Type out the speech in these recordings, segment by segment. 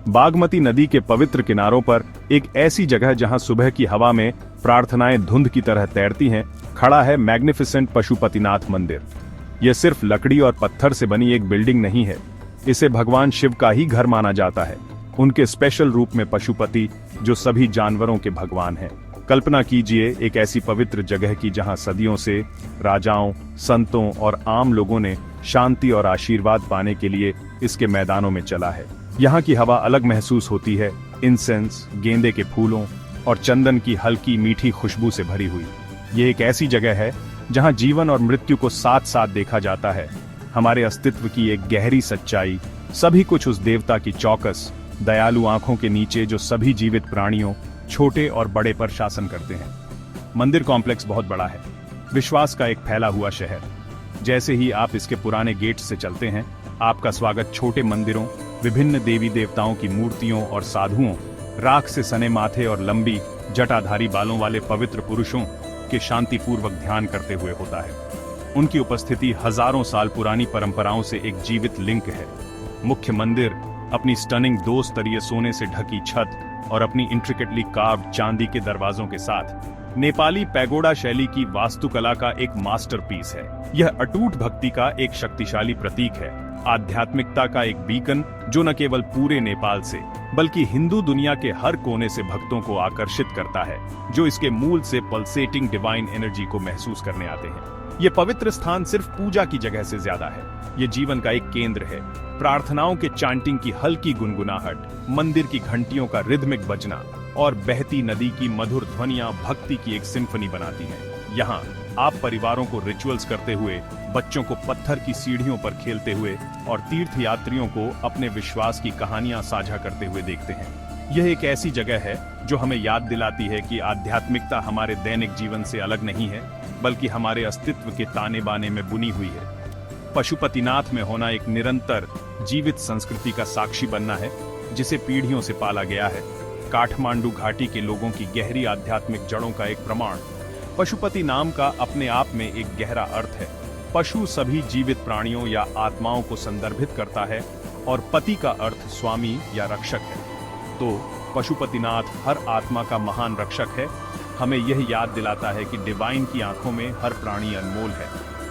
बागमती नदी के पवित्र किनारों पर एक ऐसी जगह जहां सुबह की हवा में प्रार्थनाएं धुंध की तरह तैरती हैं, खड़ा है मैग्निफिसेंट पशुपतिनाथ मंदिर। यह सिर्फ लकड़ी और पत्थर से बनी एक बिल्डिंग नहीं है, इसे भगवान शिव का ही घर माना जाता है, उनके स्पेशल रूप में पशुपति, जो सभी जानवरों के भगवान हैं। कल्पना कीजिए एक ऐसी पवित्र जगह की जहां सदियों से राजाओं, संतों और आम लोगों ने शांति और आशीर्वाद पाने के लिए इसके मैदानों में चला है। यहाँ की हवा अलग महसूस होती है, इंसेंस, गेंदे के फूलों और चंदन की हल्की मीठी खुशबू से भरी हुई। ये एक ऐसी जगह है जहाँ जीवन और मृत्यु को साथ साथ देखा जाता है, हमारे अस्तित्व की एक गहरी सच्चाई, सभी कुछ उस देवता की चौकस, दयालु आंखों के नीचे जो सभी जीवित प्राणियों, छोटे और बड़े पर शासन करते हैं। मंदिर कॉम्प्लेक्स बहुत बड़ा है, विश्वास का एक फैला हुआ शहर। जैसे ही आप इसके पुराने गेट से चलते हैं, आपका स्वागत छोटे मंदिरों, विभिन्न देवी देवताओं की मूर्तियों और साधुओं, राख से सने माथे और लंबी जटाधारी बालों वाले पवित्र पुरुषों के शांतिपूर्वक ध्यान करते हुए होता है। उनकी उपस्थिति हजारों साल पुरानी परंपराओं से एक जीवित लिंक है। मुख्य मंदिर अपनी स्टनिंग 2 स्तरीय सोने से ढकी छत और अपनी इंट्रिकेटली कार्व्ड चांदी के दरवाजों के साथ नेपाली पैगोडा शैली की वास्तुकला का एक मास्टरपीस है। यह अटूट भक्ति का एक शक्तिशाली प्रतीक है, आध्यात्मिकता का एक बीकन जो न केवल पूरे नेपाल से बल्कि हिंदू दुनिया के हर कोने से भक्तों को आकर्षित करता है, जो इसके मूल से पल्सेटिंग डिवाइन एनर्जी को महसूस करने आते हैं। ये पवित्र स्थान सिर्फ पूजा की जगह से ज्यादा है, ये जीवन का एक केंद्र है। प्रार्थनाओं के चांटिंग की हल्की गुनगुनाहट, मंदिर की घंटियों का रिदमिक बजना और बहती नदी की मधुर ध्वनियां भक्ति की एक सिम्फनी बनाती हैं। यहाँ आप परिवारों को रिचुअल्स करते हुए, बच्चों को पत्थर की सीढ़ियों पर खेलते हुए और तीर्थ यात्रियों को अपने विश्वास की कहानियां साझा करते हुए देखते हैं। यह एक ऐसी जगह है जो हमें याद दिलाती है कि आध्यात्मिकता हमारे दैनिक जीवन से अलग नहीं है, बल्कि हमारे अस्तित्व के ताने बाने में बुनी हुई है। पशुपतिनाथ में होना एक निरंतर जीवित संस्कृति का साक्षी बनना है, जिसे पीढ़ियों से पाला गया है। काठमांडू घाटी के लोगों की गहरी आध्यात्मिक जड़ों का एक प्रमाण। पशुपति नाम का अपने आप में एक गहरा अर्थ है। पशु सभी जीवित प्राणियों या आत्माओं को संदर्भित करता है और पति का अर्थ स्वामी या रक्षक है। तो पशुपतिनाथ हर आत्मा का महान रक्षक है। हमें यह याद दिलाता है कि डिवाइन की आंखों में हर प्राणी अनमोल है।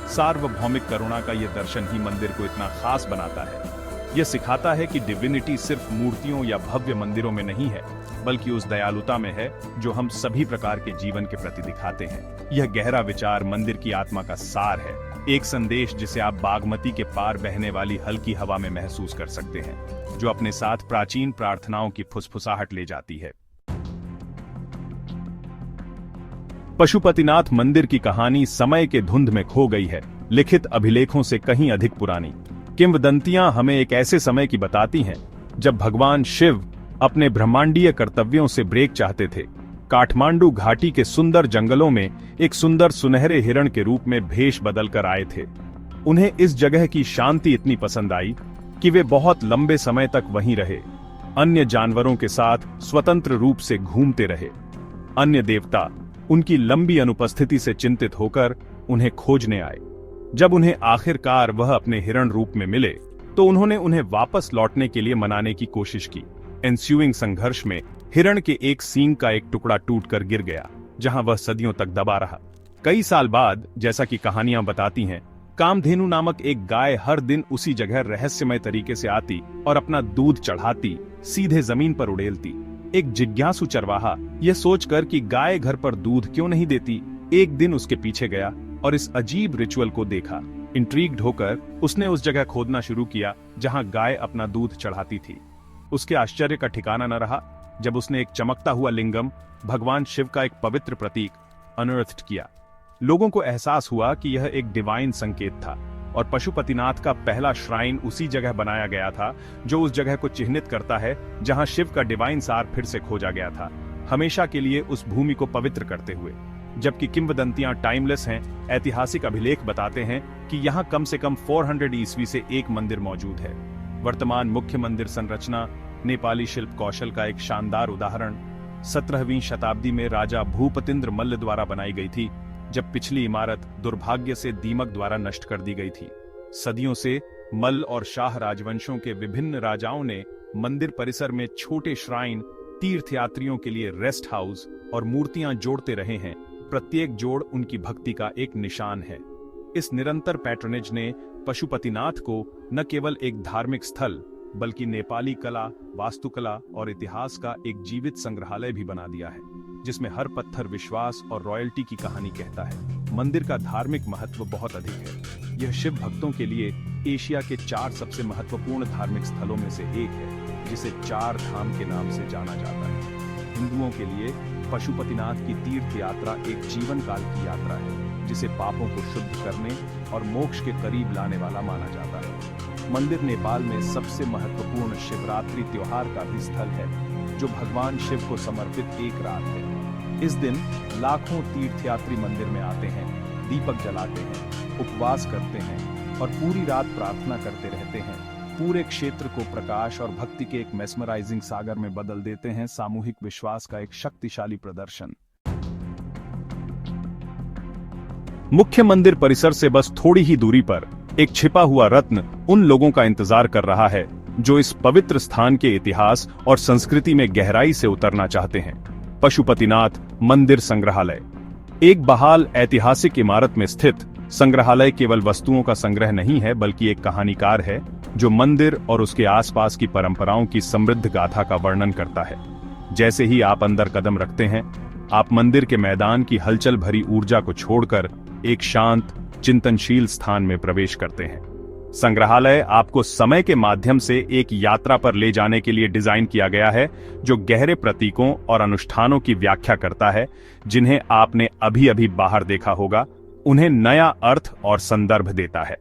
सार्वभौमिक करुणा का यह दर्शन ही मंदिर को इतना खास बनाता है। यह सिखाता है कि डिविनिटी सिर्फ मूर्तियों या भव्य मंदिरों में नहीं है, बल्कि उस दयालुता में है जो हम सभी प्रकार के जीवन के प्रति दिखाते हैं। यह गहरा विचार मंदिर की आत्मा का सार है, एक संदेश जिसे आप बागमती के पार बहने वाली हल्की हवा में महसूस कर सकते हैं, जो अपने साथ प्राचीन प्रार्थनाओं की फुसफुसाहट ले जाती है। पशुपतिनाथ मंदिर की कहानी समय के धुंध में खो गई है, लिखित अभिलेखों से कहीं अधिक पुरानी। किंवदंतियां हमें एक ऐसे समय की बताती हैं जब भगवान शिव अपने ब्रह्मांडीय कर्तव्यों से ब्रेक चाहते थे। काठमांडू घाटी के सुंदर जंगलों में एक सुंदर सुनहरे हिरण के रूप में भेष बदलकर आए थे। उन्हें इस जगह की शांति इतनी पसंद आई कि वे बहुत लंबे समय तक वहीं रहे, अन्य जानवरों के साथ स्वतंत्र रूप से घूमते रहे। अन्य देवता उनकी लंबी अनुपस्थिति से चिंतित होकर उन्हें खोजने आए। जब उन्हें आखिरकार वह अपने हिरण रूप में मिले, तो उन्होंने उन्हें वापस लौटने के लिए मनाने की कोशिश की। एंस्यूइंग संघर्ष में हिरण के एक सींग का एक टुकड़ा टूटकर गिर गया, जहां वह सदियों तक दबा रहा। कई साल बाद, जैसा कि कहानियां बताती हैं, कामधेनु नामक एक गाय हर दिन उसी जगह रहस्यमय तरीके से आती और अपना दूध चढ़ाती, सीधे जमीन पर उड़ेलती। एक जिज्ञासु चरवाहा यह सोचकर कि गाय घर पर दूध क्यों नहीं देती, एक दिन उसके पीछे गया और इस अजीब रिचुअल को देखा। इंट्रीग्ड होकर उसने उस जगह खोदना शुरू किया जहां गाय अपना दूध चढ़ाती थी। उसके आश्चर्य का ठिकाना न रहा जब उसने एक चमकता हुआ लिंगम, भगवान शिव का एक पवित्र प्रतीक, अनअर्थड किया। लोगों को एहसास हुआ कि यह एक डिवाइन संकेत था और पशुपतिनाथ का पहला श्राइन उसी जगह बनाया गया था, जो उस जगह को चिन्हित करता है जहां शिव का डिवाइन सार फिर से खोजा गया था, हमेशा के लिए उस भूमि को पवित्र करते हुए। जबकि किंवदंतियां टाइमलेस हैं, ऐतिहासिक अभिलेख बताते हैं कि यहाँ कम से कम 400 ईस्वी से एक मंदिर मौजूद है। वर्तमान मुख्य मंदिर संरचना नेपाली शिल्प कौशल का एक शानदार उदाहरण 17वीं शताब्दी में राजा भूपतिंद्र मल्ल द्वारा बनाई गई थी, जब पिछली इमारत दुर्भाग्य से दीमक द्वारा नष्ट कर दी गई थी। सदियों से मल्ल और शाह राजवंशों के विभिन्न राजाओं ने मंदिर परिसर में छोटे श्राइन तीर्थयात्रियों के लिए रेस्ट हाउस और मूर्तियां जोड़ते रहे हैं। प्रत्येक जोड़ उनकी भक्ति का एक निशान है। इस निरंतर पैट्रनेज ने पशुपतिनाथ को न केवल एक धार्मिक स्थल बल्कि नेपाली कला, वास्तुकला और इतिहास का एक जीवित संग्रहालय भी बना दिया है, जिसमें हर पत्थर विश्वास और रॉयल्टी की कहानी कहता है। मंदिर का धार्मिक महत्व बहुत अधिक है। यह शिव भक्तों के लिए एशिया के 4 सबसे महत्वपूर्ण धार्मिक स्थलों में से एक है, जिसे 4 धाम के नाम से जाना जाता है। हिंदुओं के लिए पशुपतिनाथ की तीर्थ यात्रा एक जीवन काल की यात्रा है, जिसे पापों को शुद्ध करने और मोक्ष के करीब लाने वाला माना जाता है। मंदिर नेपाल में सबसे महत्वपूर्ण शिवरात्रि त्योहार का भी स्थल है, जो भगवान शिव को समर्पित एक रात है। इस दिन लाखों तीर्थयात्री मंदिर में आते हैं, दीपक जलाते हैं, उपवास करते हैं और पूरी रात प्रार्थना करते रहते हैं। पूरे क्षेत्र को प्रकाश और भक्ति के एक मेस्मराइजिंग सागर में बदल देते हैं। सामूहिक विश्वास का एक शक्तिशाली प्रदर्शन। मुख्य मंदिर परिसर से बस थोड़ी ही दूरी पर एक छिपा हुआ रत्न उन लोगों का इंतजार कर रहा है जो इस पवित्र स्थान के इतिहास और संस्कृति में गहराई से उतरना चाहते हैं। पशुपतिनाथ मंदिर संग्रहालय एक बहाल ऐतिहासिक इमारत में स्थित संग्रहालय केवल वस्तुओं का संग्रह नहीं है, बल्कि एक कहानीकार है जो मंदिर और उसके आसपास की परंपराओं की समृद्ध गाथा का वर्णन करता है। जैसे ही आप अंदर कदम रखते हैं, आप मंदिर के मैदान की हलचल भरी ऊर्जा को छोड़कर एक शांत, चिंतनशील स्थान में प्रवेश करते हैं। संग्रहालय आपको समय के माध्यम से एक यात्रा पर ले जाने के लिए डिजाइन किया गया है, जो गहरे प्रतीकों और अनुष्ठानों की व्याख्या करता है जिन्हें आपने अभी-अभी बाहर देखा होगा। उन्हें नया अर्थ और संदर्भ देता है।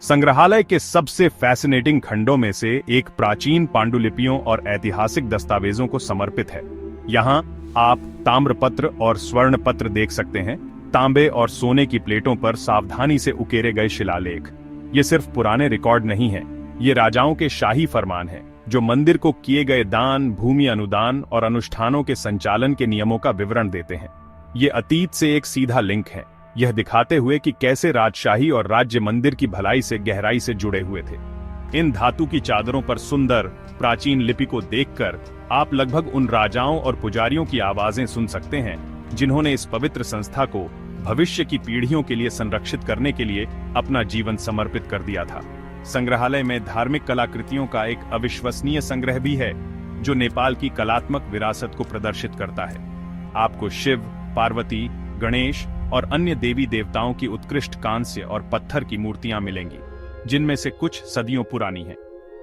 संग्रहालय के सबसे फैसिनेटिंग खंडों में से एक प्राचीन पांडुलिपियों और ऐतिहासिक दस्तावेजों को समर्पित है। यहाँ आप ताम्रपत्र और स्वर्ण पत्र देख सकते हैं। तांबे और सोने की प्लेटों पर सावधानी से उकेरे गए शिलालेख। ये सिर्फ पुराने रिकॉर्ड नहीं हैं, ये राजाओं के शाही फरमान हैं, जो मंदिर को किए गए दान, भूमि अनुदान और अनुष्ठानों के संचालन के नियमों का विवरण देते हैं। ये अतीत से एक सीधा लिंक है, यह दिखाते हुए कि कैसे राजशाही और राज्य मंदिर की भलाई से गहराई से जुड़े हुए थे। इन धातु की चादरों पर सुंदर प्राचीन लिपि को देखकर आप लगभग उन राजाओं और पुजारियों की आवाजें सुन सकते हैं जिन्होंने इस पवित्र संस्था को भविष्य की पीढ़ियों के लिए संरक्षित करने के लिए अपना जीवन समर्पित कर दिया था। संग्रहालय में धार्मिक कलाकृतियों का एक अविश्वसनीय संग्रह भी है, जो नेपाल की कलात्मक विरासत को प्रदर्शित करता है। आपको शिव, पार्वती, गणेश और अन्य देवी देवताओं की उत्कृष्ट कांस्य और पत्थर की मूर्तियां मिलेंगी, जिनमें से कुछ सदियों पुरानी हैं।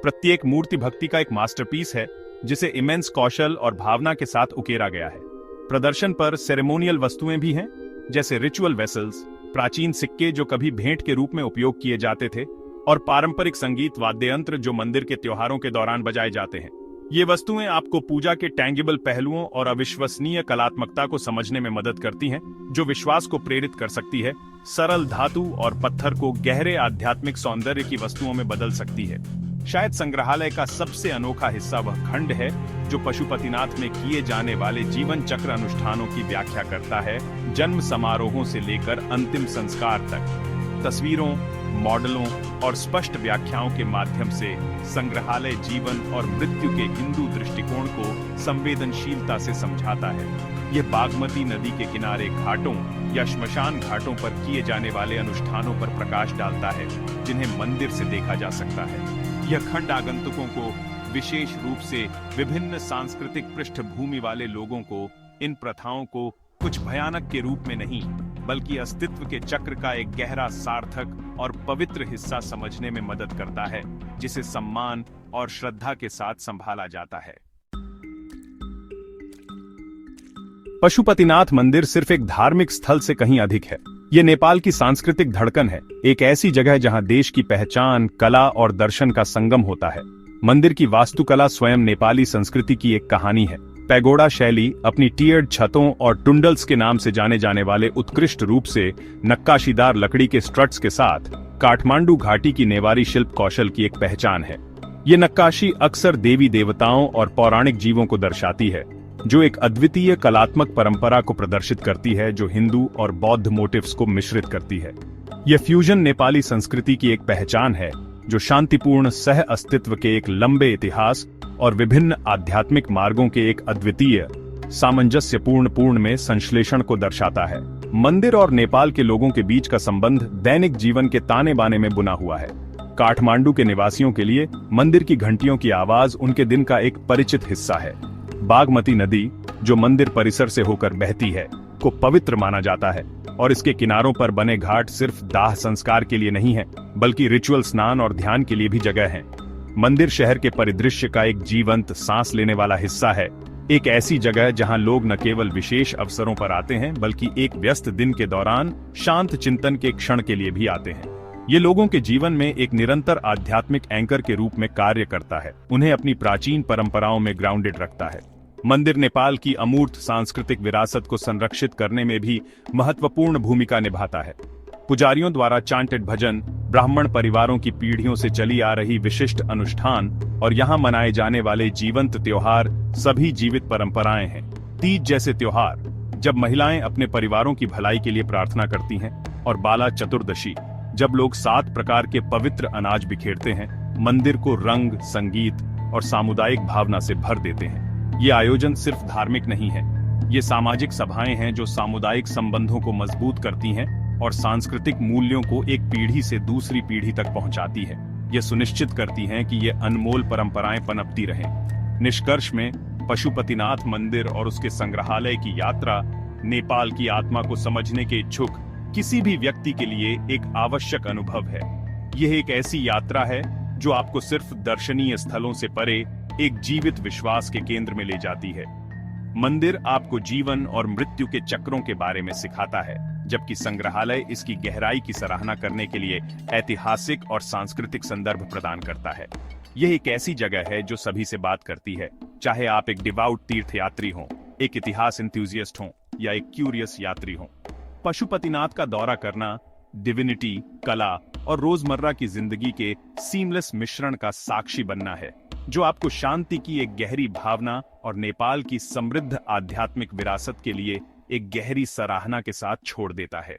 प्रत्येक मूर्ति भक्ति का एक मास्टरपीस है, जिसे इमेंस कौशल और भावना के साथ उकेरा गया है। प्रदर्शन पर सेरेमोनियल वस्तुएं भी हैं, जैसे रिचुअल वेसल्स, प्राचीन सिक्के जो कभी भेंट के रूप में उपयोग किए जाते थे, और पारंपरिक संगीत वाद्य यंत्र जो मंदिर के त्योहारों के दौरान बजाए जाते हैं। ये वस्तुएं आपको पूजा के टैंगिबल पहलुओं और अविश्वसनीय कलात्मकता को समझने में मदद करती हैं, जो विश्वास को प्रेरित कर सकती है। सरल धातु और पत्थर को गहरे आध्यात्मिक सौंदर्य की वस्तुओं में बदल सकती है। शायद संग्रहालय का सबसे अनोखा हिस्सा वह खंड है जो पशुपतिनाथ में किए जाने वाले जीवन चक्र अनुष्ठानों की व्याख्या करता है, जन्म समारोहों से लेकर अंतिम संस्कार तक। तस्वीरों, मॉडलों और स्पष्ट व्याख्याओं के माध्यम से संग्रहालय जीवन और मृत्यु के हिंदू दृष्टिकोण को संवेदनशीलता से समझाता है। यह बागमती नदी के किनारे घाटों या श्मशान घाटों पर किए जाने वाले अनुष्ठानों पर प्रकाश डालता है, जिन्हें मंदिर से देखा जा सकता है। यह खंड आगंतुकों को, विशेष रूप से विभिन्न सांस्कृतिक पृष्ठभूमि वाले लोगों को, इन प्रथाओं को कुछ भयानक के रूप में नहीं, बल्कि अस्तित्व के चक्र का एक गहरा, सार्थक और पवित्र हिस्सा समझने में मदद करता है, जिसे सम्मान और श्रद्धा के साथ संभाला जाता है। पशुपतिनाथ मंदिर सिर्फ एक धार्मिक स्थल से कहीं अधिक है। ये नेपाल की सांस्कृतिक धड़कन है, एक ऐसी जगह जहां देश की पहचान, कला और दर्शन का संगम होता है। मंदिर की वास्तुकला स्वयं नेपाली संस्कृति की एक कहानी है। पैगोडा शैली अपनी टियर्ड छतों और टुंडल्स के नाम से जाने जाने वाले उत्कृष्ट रूप से नक्काशीदार लकड़ी के स्ट्रट्स के साथ काठमांडू घाटी की नेवारी शिल्प कौशल की एक पहचान है। ये नक्काशी अक्सर देवी देवताओं और पौराणिक जीवों को दर्शाती है, जो एक अद्वितीय कलात्मक परंपरा को प्रदर्शित करती है जो हिंदू और बौद्ध मोटिव्स को मिश्रित करती है। यह फ्यूजन नेपाली संस्कृति की एक पहचान है, जो शांतिपूर्ण सह अस्तित्व के एक लंबे इतिहास और विभिन्न आध्यात्मिक मार्गों के एक अद्वितीय सामंजस्यपूर्ण पूर्ण में संश्लेषण को दर्शाता है। मंदिर और नेपाल के लोगों के बीच का संबंध दैनिक जीवन के ताने बाने में बुना हुआ है। काठमांडू के निवासियों के लिए मंदिर की घंटियों की आवाज उनके दिन का एक परिचित हिस्सा है। बागमती नदी, जो मंदिर परिसर से होकर बहती है, को पवित्र माना जाता है और इसके किनारों पर बने घाट सिर्फ दाह संस्कार के लिए नहीं है, बल्कि रिचुअल स्नान और ध्यान के लिए भी जगह है। मंदिर शहर के परिदृश्य का एक जीवंत सांस लेने वाला हिस्सा है, एक ऐसी जगह जहां लोग न केवल विशेष अवसरों पर आते हैं, बल्कि एक व्यस्त दिन के दौरान शांत चिंतन के क्षण के लिए भी आते हैं। ये लोगों के जीवन में एक निरंतर आध्यात्मिक एंकर के रूप में कार्य करता है, उन्हें अपनी प्राचीन परंपराओं में ग्राउंडेड रखता है। मंदिर नेपाल की अमूर्त सांस्कृतिक विरासत को संरक्षित करने में भी महत्वपूर्ण भूमिका निभाता है। पुजारियों द्वारा चांटेड भजन, ब्राह्मण परिवारों की पीढ़ियों से चली आ रही विशिष्ट अनुष्ठान और यहाँ मनाए जाने वाले जीवंत त्योहार सभी जीवित परंपराएं हैं। तीज जैसे त्योहार, जब महिलाएं अपने परिवारों की भलाई के लिए प्रार्थना करती हैं, और बाला चतुर्दशी, जब लोग 7 प्रकार के पवित्र अनाज बिखेरते हैं, मंदिर को रंग, संगीत और सामुदायिक भावना से भर देते हैं। ये आयोजन सिर्फ धार्मिक नहीं है, ये सामाजिक सभाएं हैं जो सामुदायिक संबंधों को मजबूत करती हैं और सांस्कृतिक मूल्यों को एक पीढ़ी से दूसरी पीढ़ी तक पहुंचाती है। ये सुनिश्चित करती हैं कि ये अनमोल परंपराएं पनपती रहें। निष्कर्ष में, पशुपतिनाथ मंदिर और उसके संग्रहालय की यात्रा नेपाल की आत्मा को समझने के इच्छुक किसी भी व्यक्ति के लिए एक आवश्यक अनुभव है। यह एक ऐसी यात्रा है जो आपको सिर्फ दर्शनीय स्थलों से परे एक जीवित विश्वास के केंद्र में ले जाती है। मंदिर आपको जीवन और मृत्यु के चक्रों के बारे में सिखाता है, जबकि संग्रहालय इसकी गहराई की सराहना करने के लिए ऐतिहासिक और सांस्कृतिक संदर्भ प्रदान करता है। यह एक ऐसी जगह है जो सभी से बात करती है, चाहे आप एक डिवाउट तीर्थयात्री हों, एक इतिहास एंथुसियास्ट हों या एक क्यूरियस यात्री हों। पशुपतिनाथ का दौरा करना डिविनिटी, कला और रोजमर्रा की जिंदगी के सीमलेस मिश्रण का साक्षी बनना है, जो आपको शांति की एक गहरी भावना और नेपाल की समृद्ध आध्यात्मिक विरासत के लिए एक गहरी सराहना के साथ छोड़ देता है।